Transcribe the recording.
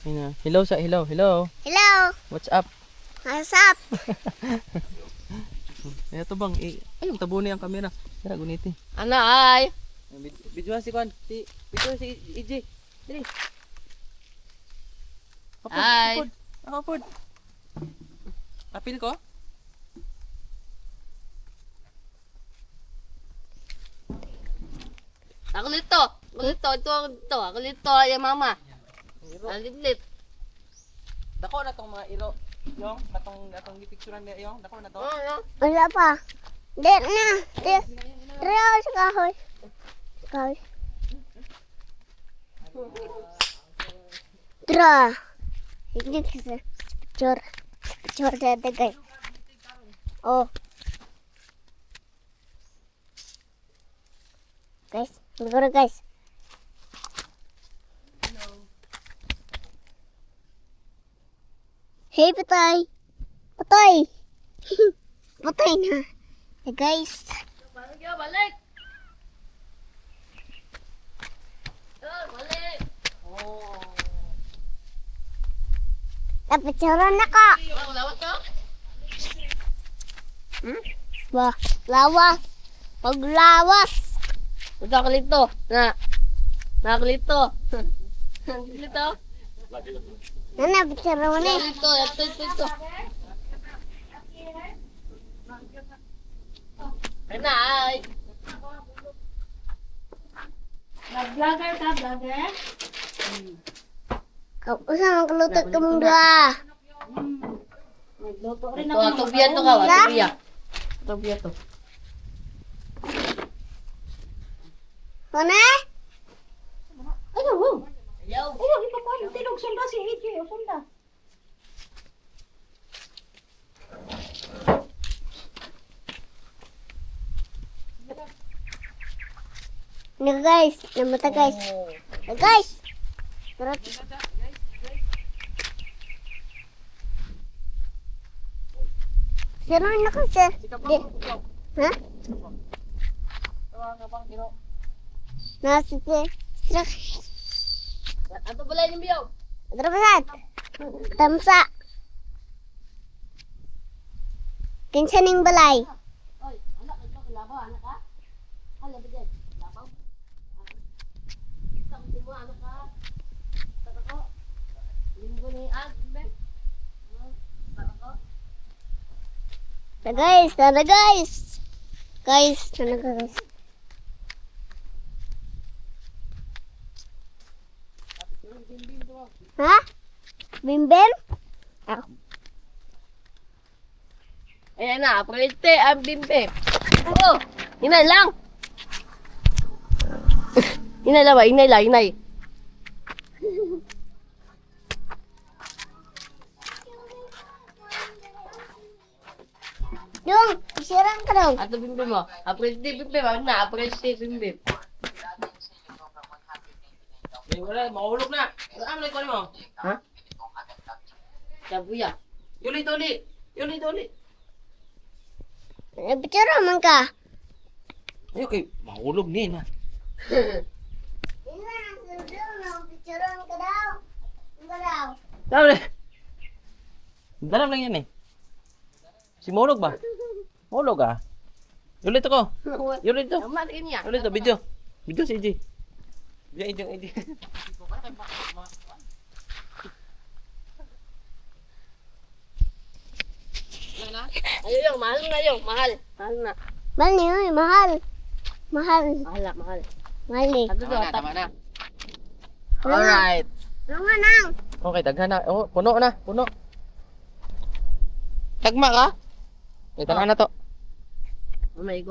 Hello sa hello. Hello. What's up? What's up? Ito bang ayun tabunin ang kamera. Tara guniti. Ano ay? Video si Kwan. Video si EJ. Dili. Ay. Apod. Apil ko? Ako nito. Ako nito ay mama. Aliplit. Dako na tong mga ilo. Yung atong gipicturean niya yung dako na to. Wala pa. Di na. Di sa kahoy. Kahoy. Tra. Hindi kasi. Picture. Picture dito guys. Oh. Guys. Siguro guys. Hey, patay. Patay. Patay na. Hey, guys. Balik. Balik. Oh. Napicturean na ka. Lawat ka? Ba, lawas. Paglawas. Ito ako nito. Nakalito. Nakalito. Nana, picture mo na eh. Ito. Ano ay? Vlogger ka, vlogger? Usa ang kalutag ka mong dua. Ito, atubiya to ka. Atubiya. Atubiya to. Ano? Ayaw. Ayaw, ipapaano. Tinog sunda si AJ. Sunda. Guys, namata guys. Guys. Turut. Sino na kasi? Ha? Nasi te. Ato balay ni Biyaw. Terusat. Tamsa. Kinsa ning balay? Oy, anak ka labaw, anak ka? Hala bigay. Labaw. Tang mo anak ka. Tako. Linggo ni be. Tako. Tara guys. Guys, tara guys. Ha? Bimbim? Ayan na, aprete ang bimbe. Oh, inay lang. Inay lang ba? Inay. Yung, isirang ka dong. Ato bimbe mo. Aprete bimbe, wag na, aprete bimbe. Wala, mahulog na. Ano ko mo? Ha? Sabuya. Yuli. Picture man ka. Ayo kay mahulog ni na. Picture ka daw. Dali. Dalam lang yan eh. Si mahulog ba? Mahulog ah. Yuli to ko. Yuli to. Tama rin niya. Yuli to video. Video si EJ. Video EJ. Ayun, mahal na yung, mahal. Mahal na. Mahal niyo, mahal. Mahal. Mahal. Mahal ni. Ato to, Tama na. Alright. Ano nga nang? Okay, daghan na. Oh, puno na. Tagma ka? Ito na to. Oh my God.